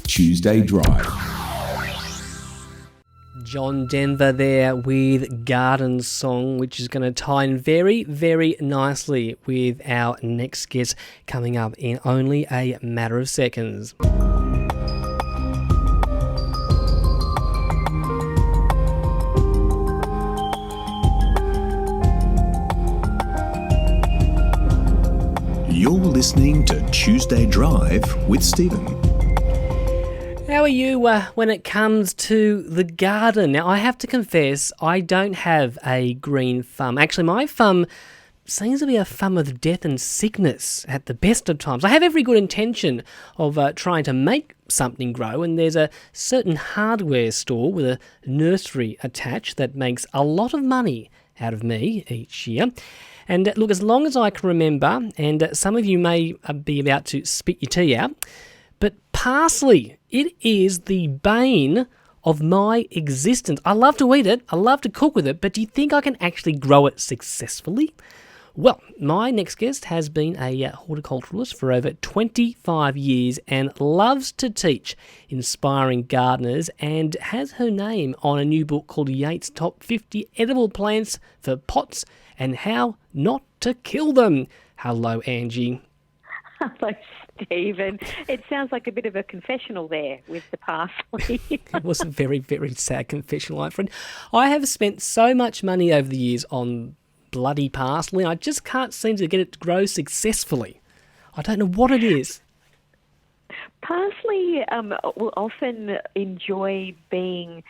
Tuesday Drive. John Denver there with Garden Song, which is going to tie in very, very nicely with our next guest coming up in only a matter of seconds. You're listening to Tuesday Drive with Stephen. How are you when it comes to the garden? Now, I have to confess, I don't have a green thumb. Actually, my thumb seems to be a thumb of death and sickness at the best of times. I have every good intention of trying to make something grow, and there's a certain hardware store with a nursery attached that makes a lot of money out of me each year. And look, as long as I can remember, and some of you may be about to spit your tea out, but parsley, it is the bane of my existence. I love to eat it, I love to cook with it, but do you think I can actually grow it successfully? Well, my next guest has been a horticulturist for over 25 years and loves to teach inspiring gardeners and has her name on a new book called Yates Top 50 Edible Plants for Pots and How Not to Kill Them. Hello, Angie. Hello, Stephen. It sounds like a bit of a confessional there with the parsley. It was a very, very sad confessional, my friend. I have spent so much money over the years on bloody parsley, and I just can't seem to get it to grow successfully. I don't know what it is. Parsley will often enjoy being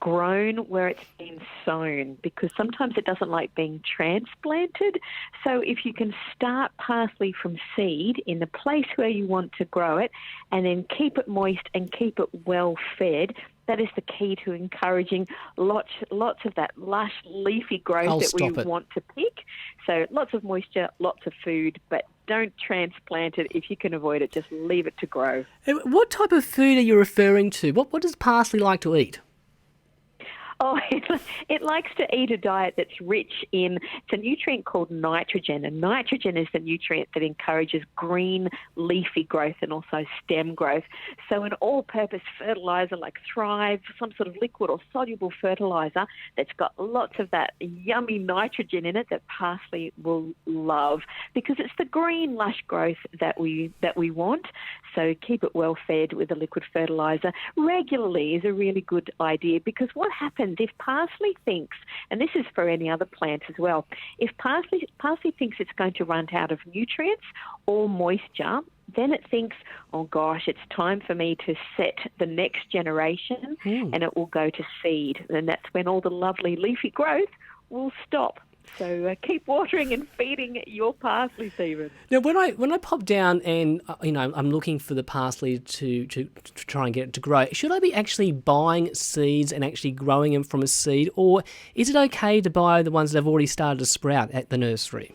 grown where it's been sown because sometimes it doesn't like being transplanted. So if you can start parsley from seed in the place where you want to grow it and then keep it moist and keep it well fed, that is the key to encouraging lots of that lush leafy growth that we want to pick. So lots of moisture, lots of food, but don't transplant it. If you can avoid it, just leave it to grow. What type of food are you referring to? What does parsley like to eat? Oh, it likes to eat a diet that's rich in, it's a nutrient called nitrogen, and nitrogen is the nutrient that encourages green leafy growth and also stem growth. So an all-purpose fertiliser like Thrive, some sort of liquid or soluble fertiliser that's got lots of that yummy nitrogen in it that parsley will love because it's the green lush growth that we want. So keep it well fed with a liquid fertiliser regularly is a really good idea because what happens if parsley thinks, and this is for any other plant as well, if parsley thinks it's going to run out of nutrients or moisture, then it thinks, oh gosh, it's time for me to set the next generation and it will go to seed. And that's when all the lovely leafy growth will stop. So keep watering and feeding your parsley, Stephen. Now, when I pop down and I'm looking for the parsley to try and get it to grow, should I be actually buying seeds and actually growing them from a seed, or is it okay to buy the ones that have already started to sprout at the nursery?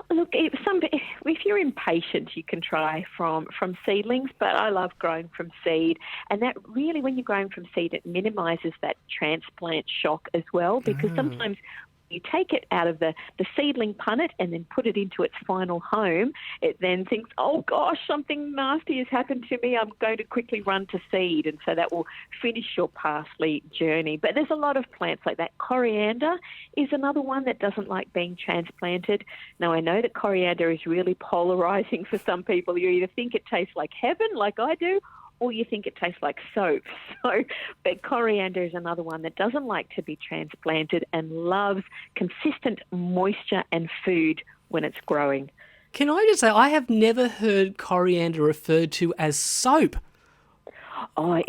Look, if you're impatient, you can try from seedlings, but I love growing from seed. And that really, when you're growing from seed, it minimises that transplant shock as well, because sometimes you take it out of the seedling punnet and then put it into its final home, it then thinks, oh gosh, something nasty has happened to me, I'm going to quickly run to seed. And so that will finish your parsley journey. But there's a lot of plants like that. Coriander is another one that doesn't like being transplanted. Now, I know that coriander is really polarising for some people. You either think it tastes like heaven, like I do, or you think it tastes like soap. But coriander is another one that doesn't like to be transplanted and loves consistent moisture and food when it's growing. Can I just say, I have never heard coriander referred to as soap. Oh, I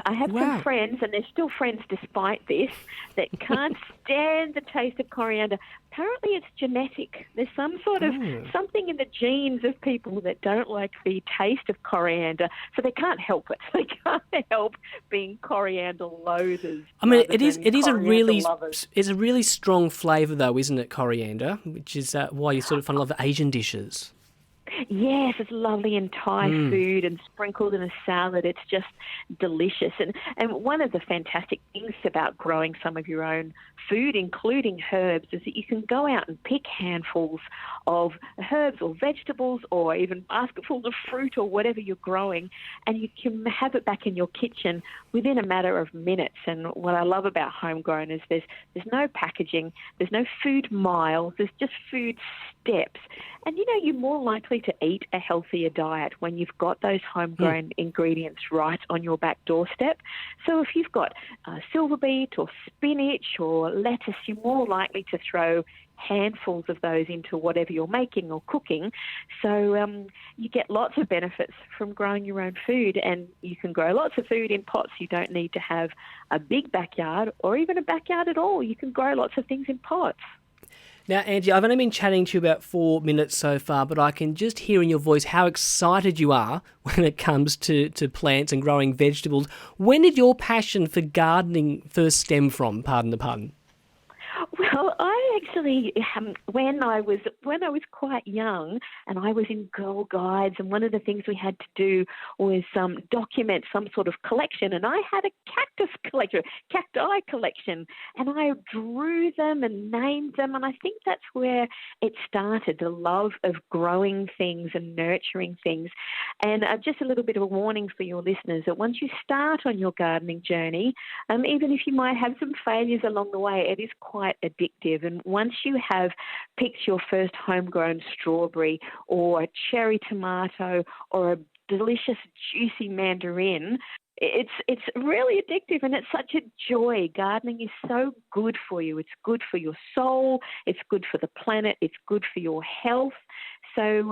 have some friends, and they're still friends despite this, that can't stand the taste of coriander. Apparently it's genetic. There's some sort of something in the genes of people that don't like the taste of coriander, so they can't help it. They can't help being coriander loathers. I mean, it is a really strong flavour though, isn't it, coriander? Which is why you sort of find a lot of Asian dishes. Yes, it's lovely in Thai food and sprinkled in a salad. It's just delicious. And one of the fantastic things about growing some of your own food, including herbs, is that you can go out and pick handfuls of herbs or vegetables or even basketfuls of fruit or whatever you're growing, and you can have it back in your kitchen within a matter of minutes. And what I love about homegrown is there's no packaging, there's no food miles, there's just food steps. And, you're more likely to eat a healthier diet when you've got those homegrown ingredients right on your back doorstep. So if you've got silver beet or spinach or lettuce, you're more likely to throw handfuls of those into whatever you're making or cooking. So you get lots of benefits from growing your own food, and you can grow lots of food in pots. You don't need to have a big backyard or even a backyard at all. You can grow lots of things in pots. Now, Angie, I've only been chatting to you about 4 minutes so far, but I can just hear in your voice how excited you are when it comes to plants and growing vegetables. When did your passion for gardening first stem from, pardon the pun? Well, I actually, when I was quite young, and I was in Girl Guides, and one of the things we had to do was document some sort of collection, and I had a cacti collection, and I drew them and named them, and I think that's where it started, the love of growing things and nurturing things. And just a little bit of a warning for your listeners that once you start on your gardening journey, even if you might have some failures along the way, it is quite addictive. And once you have picked your first homegrown strawberry or a cherry tomato or a delicious juicy mandarin, it's really addictive, and it's such a joy. Gardening is so good for you. It's good for your soul. It's good for the planet. It's good for your health. So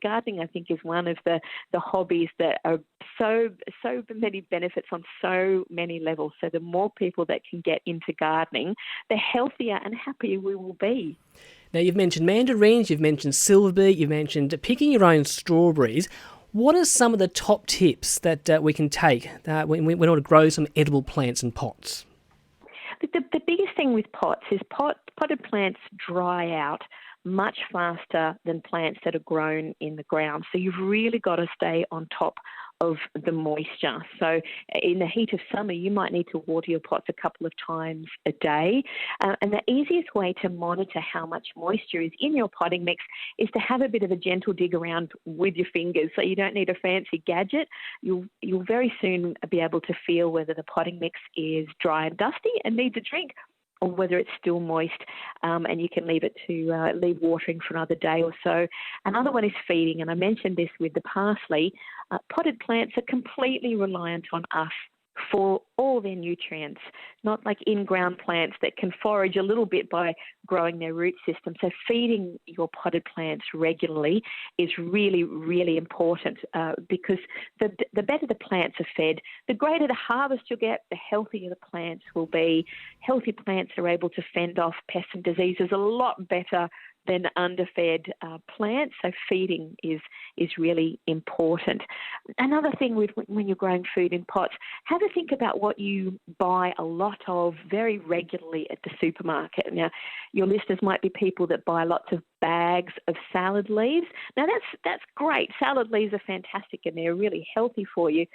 gardening, I think, is one of the hobbies that are so many benefits on so many levels. So the more people that can get into gardening, the healthier and happier we will be. Now, you've mentioned mandarins, you've mentioned silver beet, you've mentioned picking your own strawberries. What are some of the top tips that we can take when we want to grow some edible plants in pots? The biggest thing with pots is potted plants dry out much faster than plants that are grown in the ground. So you've really got to stay on top of the moisture. So in the heat of summer, you might need to water your pots a couple of times a day. And the easiest way to monitor how much moisture is in your potting mix is to have a bit of a gentle dig around with your fingers. So you don't need a fancy gadget. You'll very soon be able to feel whether the potting mix is dry and dusty and needs a drink, or whether it's still moist, and you can leave watering for another day or so. Another one is feeding, and I mentioned this with the parsley. Potted plants are completely reliant on us for all their nutrients, not like in-ground plants that can forage a little bit by growing their root system. So feeding your potted plants regularly is really, really important because the better the plants are fed, the greater the harvest you'll get, the healthier the plants will be. Healthy plants are able to fend off pests and diseases a lot better than underfed plants. So feeding is really important. Another thing when you're growing food in pots, have a think about what you buy a lot of very regularly at the supermarket. Now, your listeners might be people that buy lots of bags of salad leaves. Now, that's great. Salad leaves are fantastic and they're really healthy for you.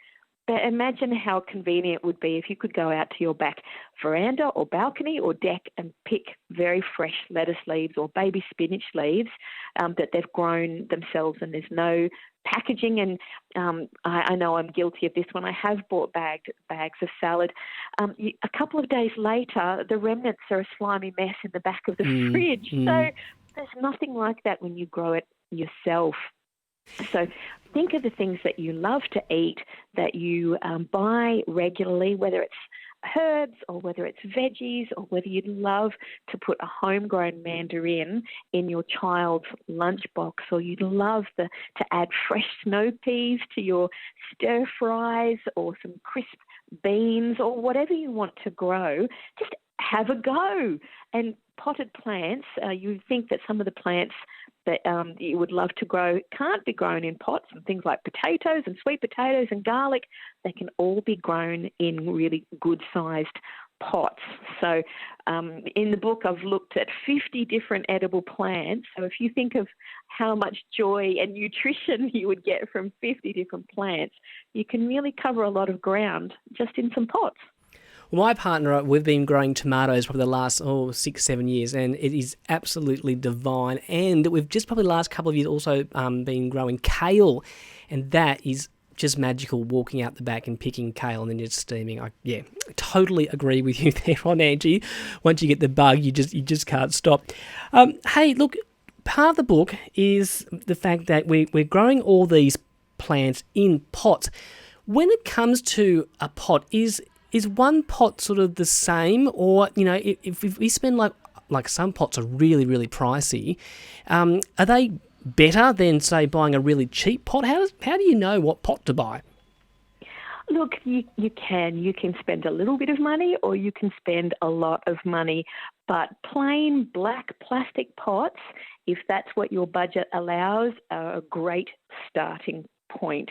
But imagine how convenient it would be if you could go out to your back veranda or balcony or deck and pick very fresh lettuce leaves or baby spinach leaves that they've grown themselves, and there's no packaging. And I know I'm guilty of this one. I have bought bags of salad. A couple of days later, the remnants are a slimy mess in the back of the fridge. So there's nothing like that when you grow it yourself. So think of the things that you love to eat, that you buy regularly, whether it's herbs or whether it's veggies or whether you'd love to put a homegrown mandarin in your child's lunchbox, or you'd love to add fresh snow peas to your stir fries or some crisp beans or whatever you want to grow. Just have a go. And potted plants, you think that some of the plants that you would love to grow can't be grown in pots, and things like potatoes and sweet potatoes and garlic, they can all be grown in really good-sized pots. So in the book, I've looked at 50 different edible plants. So if you think of how much joy and nutrition you would get from 50 different plants, you can really cover a lot of ground just in some pots. Well, my partner, we've been growing tomatoes probably the last 6-7 years, and it is absolutely divine. And we've just probably the last couple of years also been growing kale, and that is just magical, walking out the back and picking kale and then just steaming. I totally agree with you there on Angie. Once you get the bug, you just can't stop. Hey, look, part of the book is the fact that we're growing all these plants in pots. When it comes to a pot, is one pot sort of the same, or if we spend like some pots are really, really pricey, are they better than, say, buying a really cheap pot? How do you know what pot to buy? Look, you can spend a little bit of money or you can spend a lot of money, but plain black plastic pots, if that's what your budget allows, are a great starting point.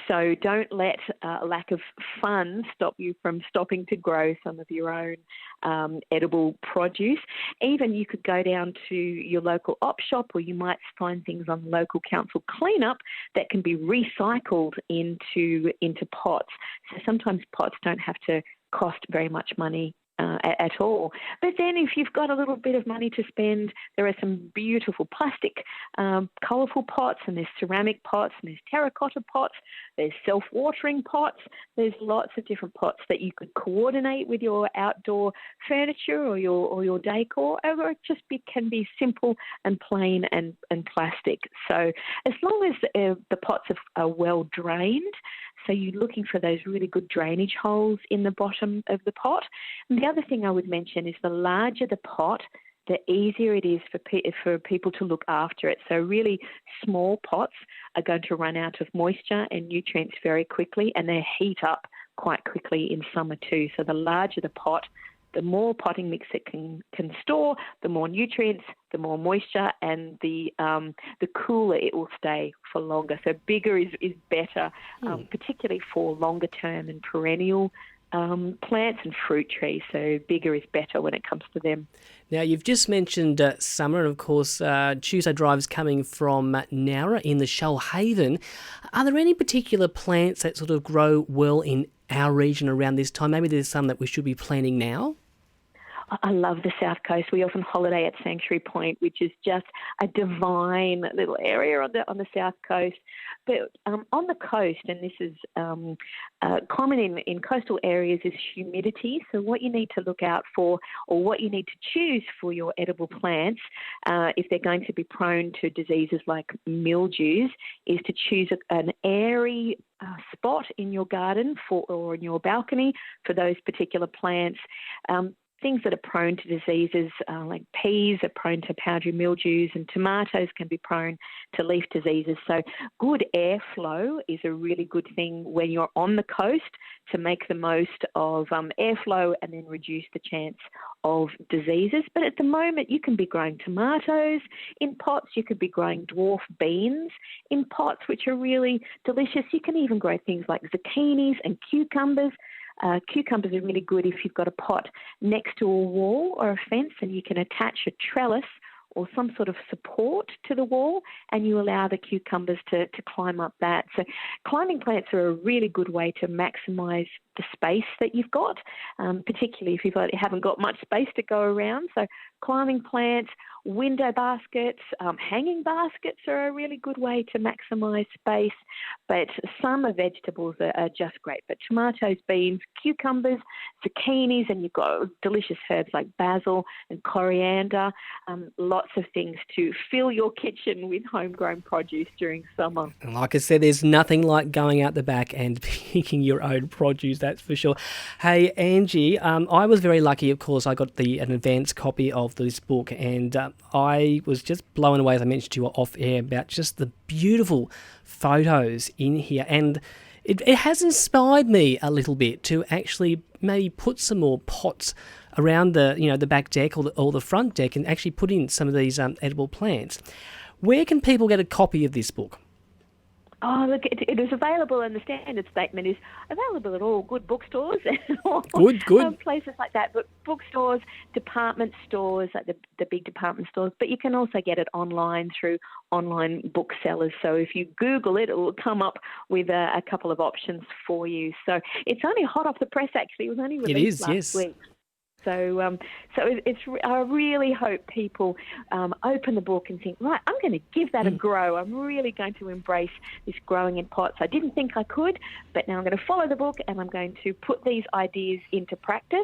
So don't let lack of funds stop you from stopping to grow some of your own edible produce. Even you could go down to your local op shop, or you might find things on local council cleanup that can be recycled into pots. So sometimes pots don't have to cost very much money at all. But then if you've got a little bit of money to spend, there are some beautiful plastic, colourful pots, and there's ceramic pots, and there's terracotta pots, there's self-watering pots. There's lots of different pots that you could coordinate with your outdoor furniture or your decor, or it just can be simple and plain and plastic. So as long as the pots are well drained, so you're looking for those really good drainage holes in the bottom of the pot. And the other thing I would mention is the larger the pot, the easier it is for people to look after it. So really small pots are going to run out of moisture and nutrients very quickly, and they heat up quite quickly in summer too. So the larger the pot, the more potting mix it can store, the more nutrients, the more moisture, and the cooler it will stay for longer. So bigger is better, particularly for longer term and perennial plants and fruit trees. So bigger is better when it comes to them. Now, you've just mentioned summer, and of course Tuesday Drive's coming from Nowra in the Shoalhaven. Are there any particular plants that sort of grow well in our region around this time? Maybe there's some that we should be planting now? I love the South Coast. We often holiday at Sanctuary Point, which is just a divine little area on the South Coast. But on the coast, and this is common in coastal areas, is humidity. So what you need to look out for, or what you need to choose for your edible plants, if they're going to be prone to diseases like mildews, is to choose an airy spot in your garden or in your balcony for those particular plants. Things that are prone to diseases like peas are prone to powdery mildews, and tomatoes can be prone to leaf diseases. So good airflow is a really good thing when you're on the coast to make the most of airflow and then reduce the chance of diseases. But at the moment, you can be growing tomatoes in pots. You could be growing dwarf beans in pots, which are really delicious. You can even grow things like zucchinis and cucumbers. Cucumbers are really good if you've got a pot next to a wall or a fence, and you can attach a trellis or some sort of support to the wall, and you allow the cucumbers to climb up that. So climbing plants are a really good way to maximise the space that you've got, particularly if you haven't got much space to go around. So climbing plants, window baskets, hanging baskets are a really good way to maximise space. But summer vegetables are just great. But tomatoes, beans, cucumbers, zucchinis, and you've got delicious herbs like basil and coriander, lots of things to fill your kitchen with homegrown produce during summer. And like I said, there's nothing like going out the back and picking your own produce, that's for sure. Hey, Angie, I was very lucky, of course. I got an advance copy of this book, and I was just blown away, as I mentioned to you off air, about just the beautiful photos in here. And it has inspired me a little bit to actually maybe put some more pots around the back deck or the front deck, and actually put in some of these edible plants. Where can people get a copy of this book? Oh, look, it is available, and the standard statement is available at all good bookstores and all Good. places like that. But bookstores, department stores, like the big department stores, but you can also get it online through online booksellers. So if you Google it, it will come up with a couple of options for you. So it's only hot off the press, actually. It was only released last week. So I really hope people open the book and think, right, I'm going to give that a go. I'm really going to embrace this growing in pots. I didn't think I could, but now I'm going to follow the book and I'm going to put these ideas into practice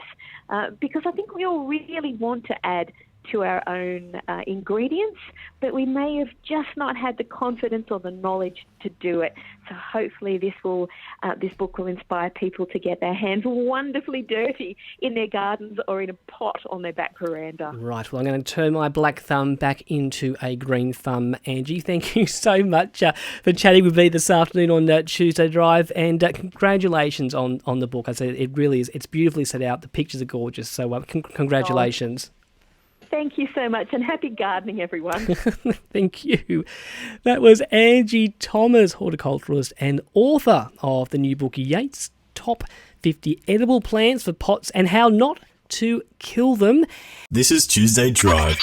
because I think we all really want to add to our own ingredients, but we may have just not had the confidence or the knowledge to do it. So hopefully this book will inspire people to get their hands wonderfully dirty in their gardens or in a pot on their back veranda. Right, well, I'm going to turn my black thumb back into a green thumb. Angie, thank you so much for chatting with me this afternoon on Tuesday Drive, and congratulations on the book. I say it really is. It's beautifully set out. The pictures are gorgeous, so congratulations. Thank you so much, and happy gardening, everyone. Thank you. That was Angie Thomas, horticulturist and author of the new book, Yates, Top 50 Edible Plants for Pots and How Not to Kill Them. This is Tuesday Drive.